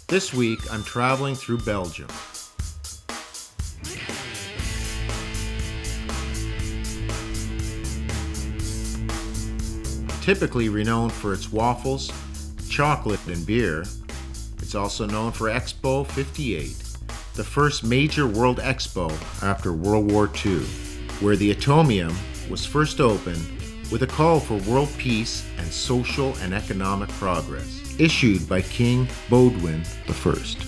This week, I'm traveling through Belgium. Typically renowned for its waffles, chocolate, and beer, it's also known for Expo 58, the first major world expo after World War II, where the Atomium was first opened with a call for world peace and social and economic progress, issued by King Baudouin I.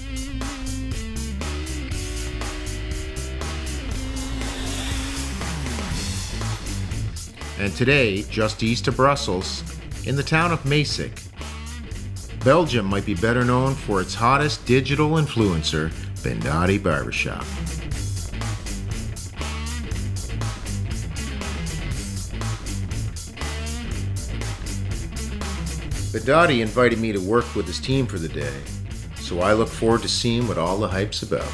And today, just east of Brussels, in the town of Maaseik, Belgium might be better known for its hottest digital influencer, Bendotti Barbershop. Bendotti invited me to work with his team for the day, so I look forward to seeing what all the hype's about.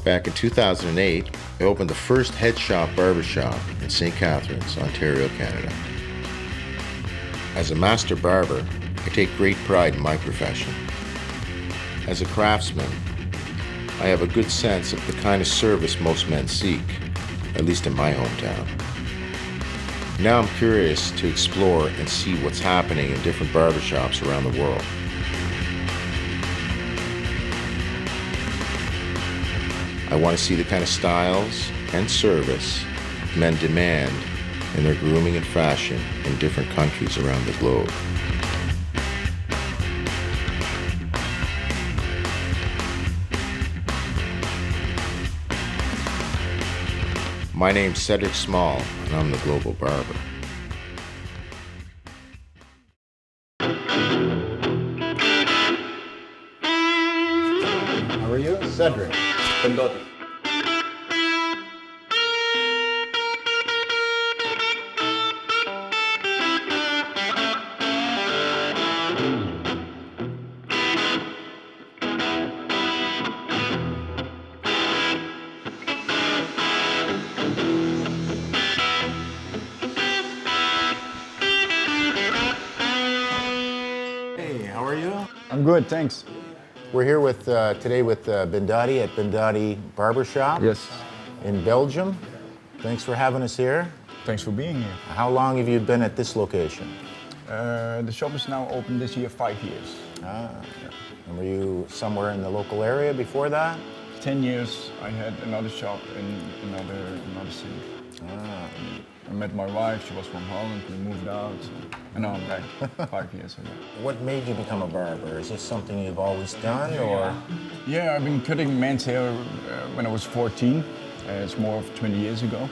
Back in 2008, I opened the first head shop barbershop in St. Catharines, Ontario, Canada. As a master barber, I take great pride in my profession. As a craftsman, I have a good sense of the kind of service most men seek, at least in my hometown. Now I'm curious to explore and see what's happening in different barbershops around the world. I want to see the kind of styles and service men demand in their grooming and fashion in different countries around the globe. My name's Cedric Small, and I'm the Global Barber. How are you? Cedric. Bendotti. Hey, how are you? I'm good, thanks. We're here with today with Bendotti at Bendotti Barbershop. Yes. In Belgium. Thanks for having us here. Thanks for being here. How long have you been at this location? The shop is now open this year 5 years. And were you somewhere in the local area before that? 10 years I had another shop in another city. I met my wife, she was from Holland, we moved out, and now I'm back 5 years ago. What made you become a barber? Is this something you've always done, or? Yeah, I've been cutting men's hair when I was 14. It's more of 20 years ago.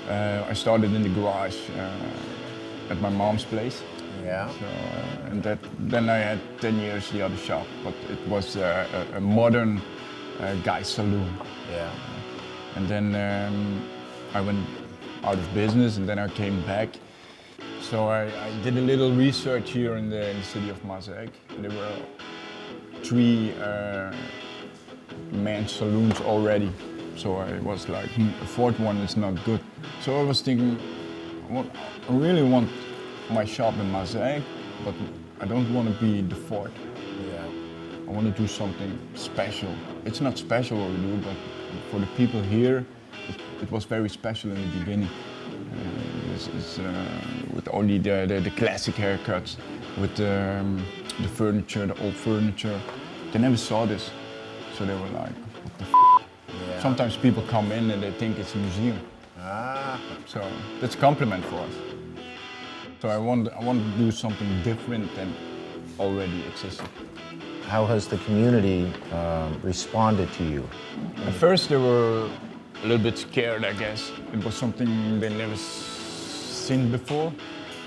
I started in the garage at my mom's place. Yeah. So, and then I had 10 years the other shop, but it was a modern guy's saloon. Yeah. And then I went out of business, and then I came back. So I did a little research here in the city of Maaseik. There were 3 men's saloons already. So I was like, a 4th one is not good. So I was thinking, I really want my shop in Maaseik, but I don't want to be the 4th. Yeah. I want to do something special. It's not special what we do, but for the people here, it was very special in the beginning. With only the classic haircuts, with the furniture, the old furniture. They never saw this, so they were like, what the f***? Yeah. Sometimes people come in and they think it's a museum. So that's a compliment for us. So I want to do something different than already existed. How has the community responded to you? At first they were a little bit scared, I guess. It was something they never seen before.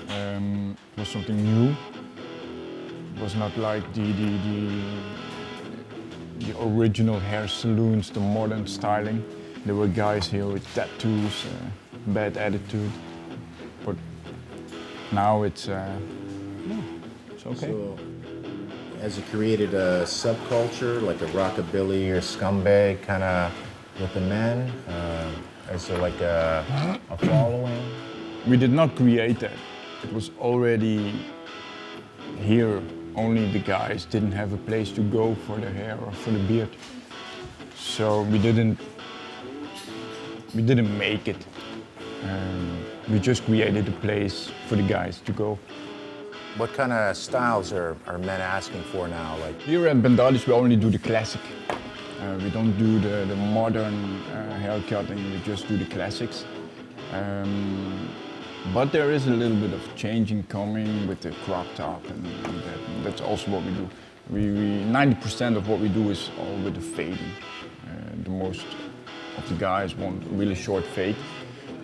It was something new. It was not like the original hair saloons, the modern styling. There were guys here with tattoos, bad attitude, but now it's okay. So, has it created a subculture, like a rockabilly or scumbag kind of with the men? Is there like a following? We did not create that. It was already here. Only the guys didn't have a place to go for the hair or for the beard. So we didn't make it. We just created a place for the guys to go. What kind of styles are men asking for now? Like Here at Bendotti's we only do the classic. We don't do the modern haircutting, we just do the classics. But there is a little bit of changing coming with the crop top and that's also what we do. 90% of what we do is all with the fading. The most of the guys want a really short fade,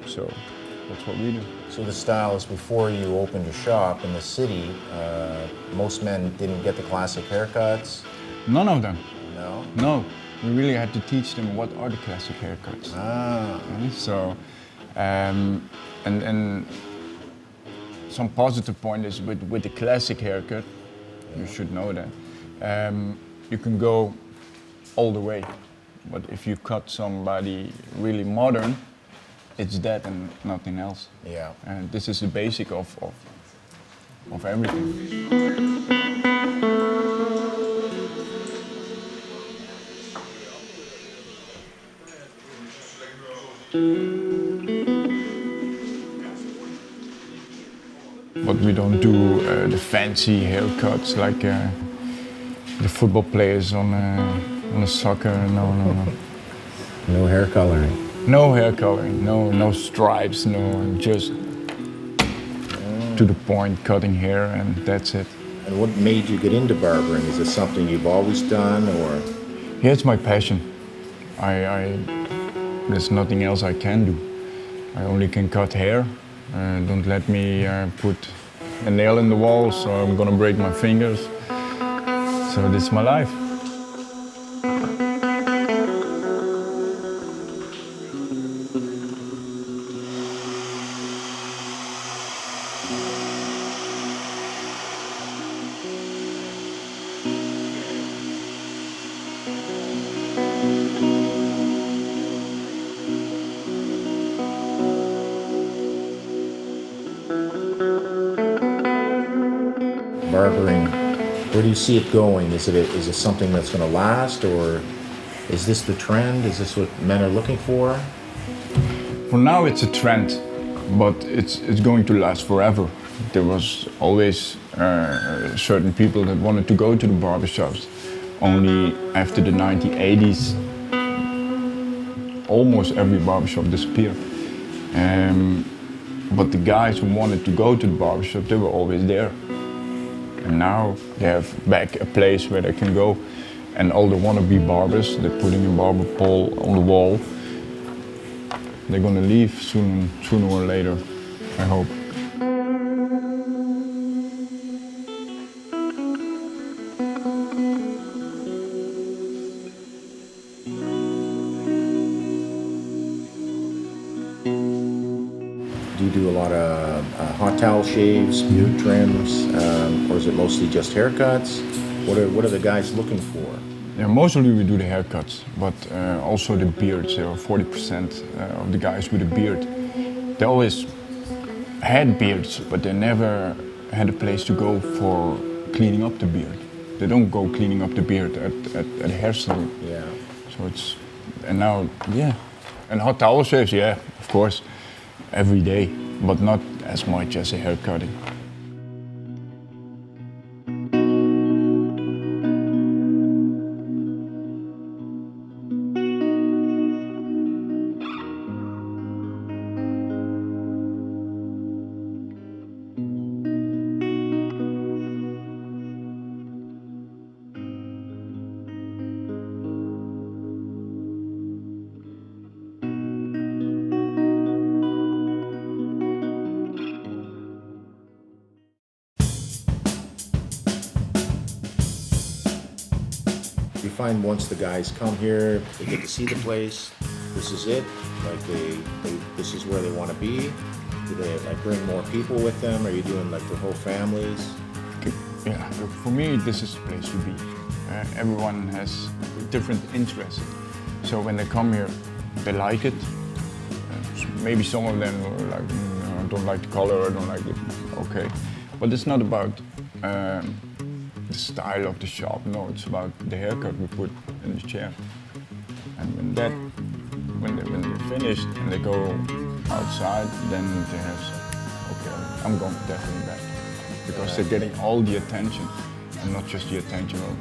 so that's what we do. So the styles before you opened your shop in the city, most men didn't get the classic haircuts? None of them. No? No, we really had to teach them what are the classic haircuts. Ah. So, and some positive point is with the classic haircut, you should know that, you can go all the way. But if you cut somebody really modern, it's that and nothing else. Yeah. And this is the basic of everything. But we don't do the fancy haircuts like the football players on a soccer. No. No hair coloring? No hair coloring, no stripes, no, just to the point, cutting hair, and that's it. And what made you get into barbering? Is it something you've always done, or? Yeah, it's my passion. There's nothing else I can do. I only can cut hair. Don't let me put a nail in the wall, so I'm gonna break my fingers. So this is my life. Barbering, where do you see it going? Is it something that's going to last, or is this the trend? Is this what men are looking for? For now it's a trend, but it's going to last forever. There was always certain people that wanted to go to the barbershops. Only after the 1980s, almost every barbershop disappeared. But the guys who wanted to go to the barbershop, they were always there. And now they have back a place where they can go. And all the wannabe barbers, they're putting a barber pole on the wall. They're gonna leave sooner or later, I hope. Do you do a lot of hot towel shaves, beard trims, or is it mostly just haircuts? What are the guys looking for? Yeah, mostly we do the haircuts, but also the beards. There are 40% of the guys with a beard. They always had beards, but they never had a place to go for cleaning up the beard. They don't go cleaning up the beard at a hair salon. Yeah. So it's, and now, yeah. And hot towel shaves, yeah, of course, every day, but not as much as a hair cutting. You find once the guys come here, they get to see the place, this is it, like this is where they want to be. Do they like bring more people with them? Are you doing like their whole families? Yeah, for me this is the place to be. Everyone has different interests. So when they come here, they like it. Maybe some of them are like, I don't like the color, I don't like it. Okay, but it's not about the style of the shop. No, it's about the haircut we put in the chair. And when they're finished and they go outside, then they have some, okay, I'm going definitely back. Because they're getting all the attention, and not just the attention of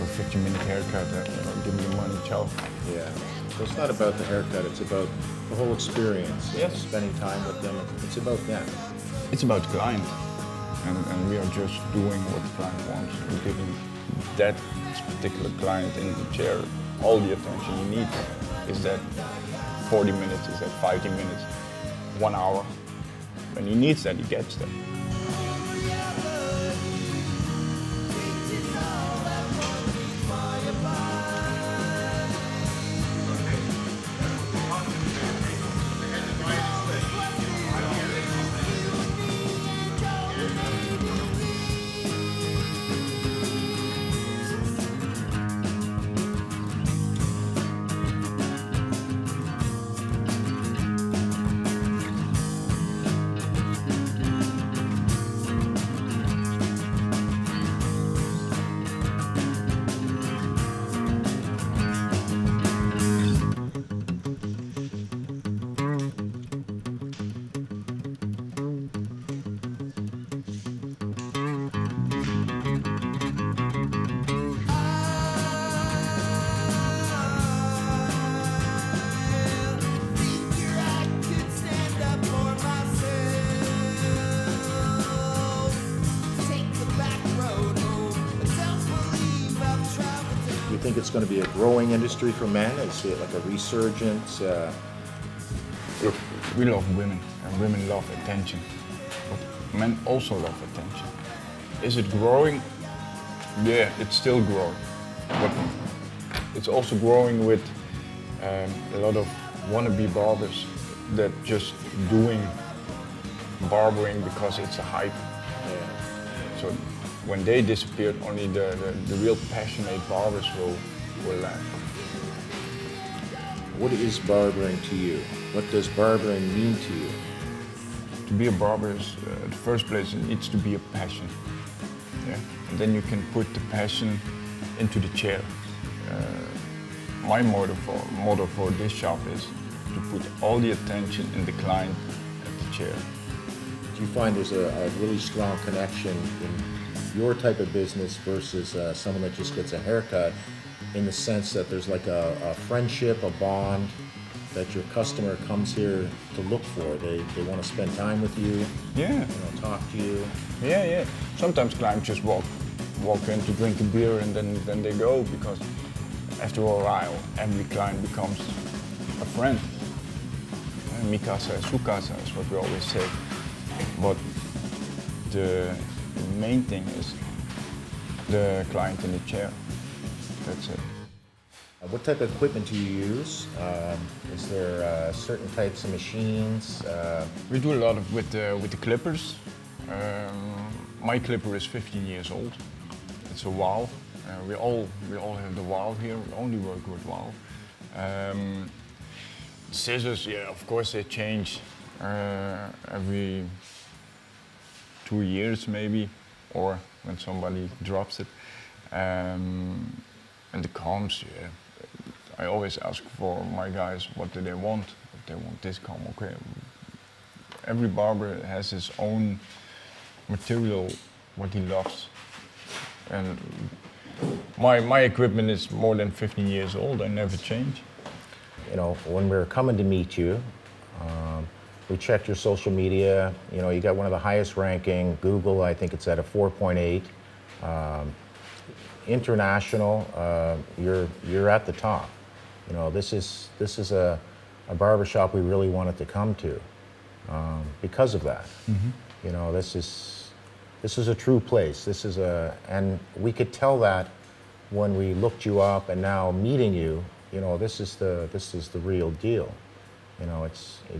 a 15-minute haircut, give me your money, ciao. Yeah, so it's not about the haircut, it's about the whole experience. Yes. Spending time with them, it's about them. It's about the client, and we are just doing what the client wants. We're giving that particular client in the chair all the attention he needs. Is that 40 minutes, is that 50 minutes, 1 hour? When he needs that, he gets that. Do you think it's going to be a growing industry for men? Is it like a resurgence? Look, we love women, and women love attention. But men also love attention. Is it growing? Yeah, it's still growing. But it's also growing with a lot of wannabe barbers that just doing barbering because it's a hype. Yeah. So when they disappeared, only the real passionate barbers will left. What is barbering to you? What does barbering mean to you? To be a barber is, the first place, it needs to be a passion. Yeah? And then you can put the passion into the chair. My motto for this shop is to put all the attention in the client at the chair. Do you find there's a really strong connection in your type of business versus someone that just gets a haircut, in the sense that there's like a friendship, a bond that your customer comes here to look for? They want to spend time with you, Yeah. talk to you. Yeah. Sometimes clients just walk in to drink a beer and then they go, because after a while, every client becomes a friend. Mi casa es su casa is what we always say. But the main thing is the client in the chair. That's it. What type of equipment do you use? Is there certain types of machines? We do a lot with the clippers. My clipper is 15 years old. It's a wow. We all have the wow here. We only work with wow. Scissors, yeah, of course they change every 2 years maybe, or when somebody drops it. And the combs, yeah. I always ask for my guys, what do they want? If they want this comb, okay. Every barber has his own material, what he loves. And my equipment is more than 15 years old, I never change. When we were coming to meet you, we checked your social media. You got one of the highest ranking. Google, I think it's at a 4.8. International, you're at the top. This is a barbershop we really wanted to come to because of that. Mm-hmm. This is a true place. And we could tell that when we looked you up and now meeting you, you know, this is the real deal. You know,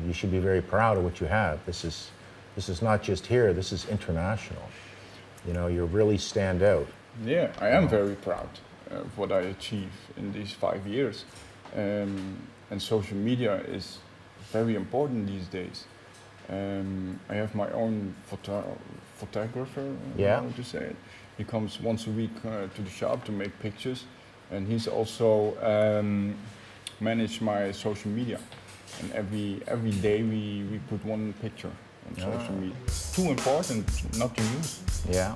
you should be very proud of what you have. This is not just here, this is international. You know, you really stand out. Yeah, I am very proud of what I achieved in these 5 years. And social media is very important these days. I have my own photographer, Yeah. how to say it. He comes once a week to the shop to make pictures, and he's also manage my social media. And every day we put one picture on social media. Too important not to use. Yeah.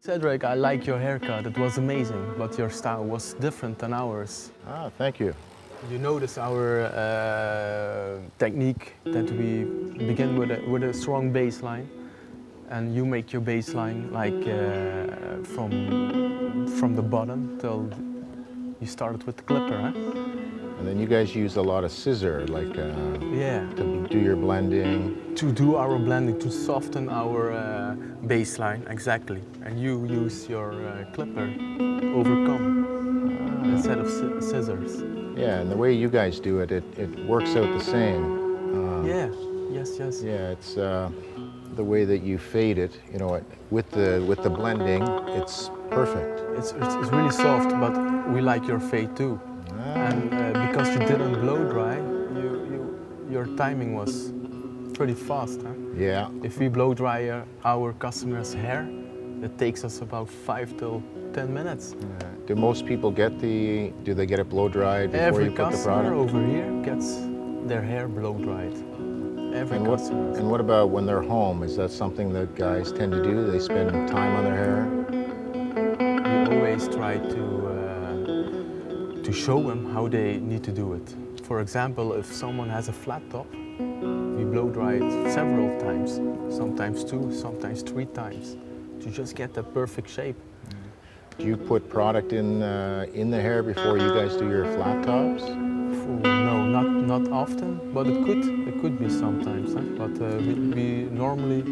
Cedric, I like your haircut. It was amazing, but your style was different than ours. Ah, thank you. You notice our technique that we begin with a strong baseline, and you make your baseline like from the bottom till you started with the clipper, huh? And then you guys use a lot of scissor, like Yeah. to do your blending. To do our blending, to soften our baseline, exactly. And you use your clipper overcome instead of scissors. Yeah, and the way you guys do it, it works out the same. Yeah, yes. Yeah, it's the way that you fade it, you know, with the blending, it's perfect. It's really soft, but we like your fade too. And because you didn't blow dry, your timing was pretty fast, huh? Yeah. If we blow dry our customer's hair, it takes us about 5 till 10 minutes. Do most people do they get it blow dried before Every you put the customer product? over here gets their hair blow dried. Every customer. And what about when they're home? Is that something that guys tend to do? They spend time on their hair? We always try to show them how they need to do it. For example, if someone has a flat top, we blow dry it several times, sometimes 2, sometimes 3 times, to just get the perfect shape. Do you put product in the hair before you guys do your flat tops? No, not often, but it could be sometimes. Huh? But we normally,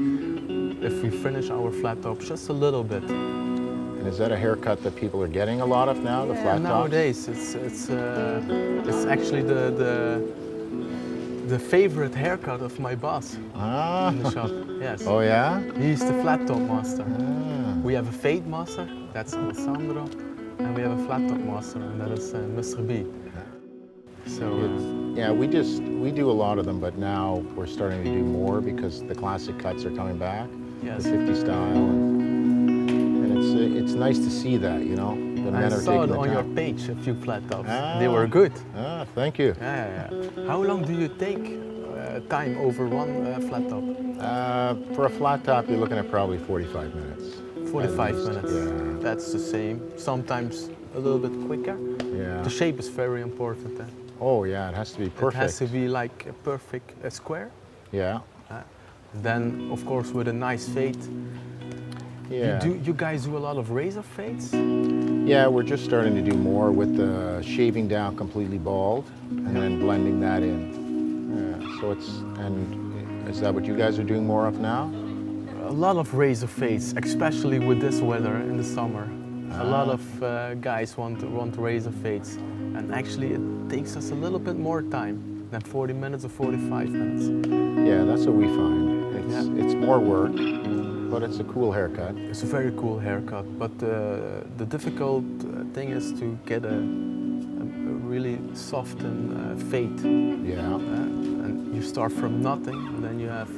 if we finish our flat tops, just a little bit. And is that a haircut that people are getting a lot of now, the flat tops? Nowadays, it's actually the favorite haircut of my boss in the shop. Yes. Oh yeah? He's the flat top master. We have a fade master, that's Alessandro, and we have a flat top master, and that is Mr. B. So yeah, we do a lot of them, but now we're starting to do more because the classic cuts are coming back, yes. the 50 style, and it's nice to see that, you know. The men I are saw taking it the on time. your page, a few flat tops. They were good. Thank you. Yeah. How long do you take time over one flat top? For a flat top, you're looking at probably 45 minutes. 45 minutes. Yeah. That's the same. Sometimes a little bit quicker. Yeah. The shape is very important. Oh yeah, it has to be perfect. It has to be like a perfect square. Yeah. Then, of course, with a nice fade. Yeah. You guys do a lot of razor fades? Yeah, we're just starting to do more with the shaving down completely bald and then blending that in. Yeah. So and is that what you guys are doing more of now? A lot of razor fades, especially with this weather in the summer. A lot of guys want razor fades, and actually it takes us a little bit more time than 40 minutes or 45 minutes. Yeah, that's what we find. It's more work, but it's a cool haircut. It's a very cool haircut, but the difficult thing is to get a really soft and fade. Yeah. And you start from nothing, and then you have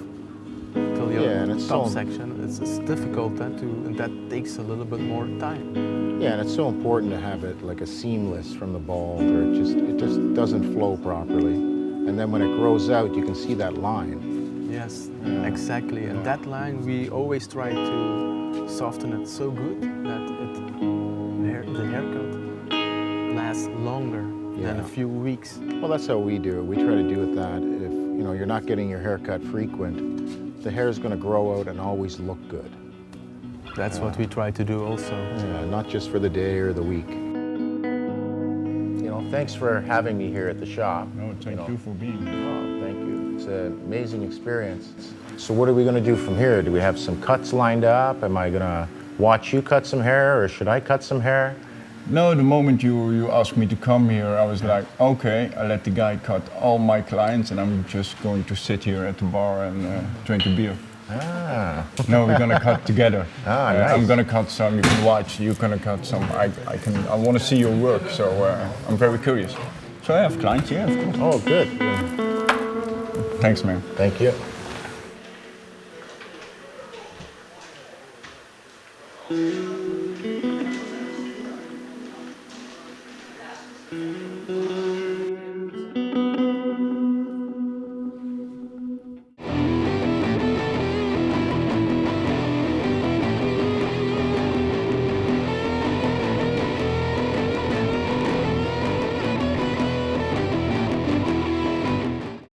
till your and it's top so section. It's difficult and that takes a little bit more time. Yeah, and it's so important to have it like a seamless from the bald, or it just doesn't flow properly. And then when it grows out, you can see that line. Yes, exactly. And that line we always try to soften it so good that the haircut lasts longer than a few weeks. Well, that's how we do it. We try to do it that if you're not getting your haircut frequent, the hair is going to grow out and always look good. That's what we try to do also. Yeah, not just for the day or the week. Thanks for having me here at the shop. No, thank you for being here. Oh, thank you. It's an amazing experience. So what are we going to do from here? Do we have some cuts lined up? Am I going to watch you cut some hair, or should I cut some hair? No, the moment you asked me to come here, I was like, okay, I let the guy cut all my clients, and I'm just going to sit here at the bar and drink a beer. Ah. No, we're gonna cut together. Ah, nice. I'm gonna cut some. You can watch. You're gonna cut some. I want to see your work. So I'm very curious. So I have clients. Yeah, of course. Oh, good. Thanks, man. Thank you.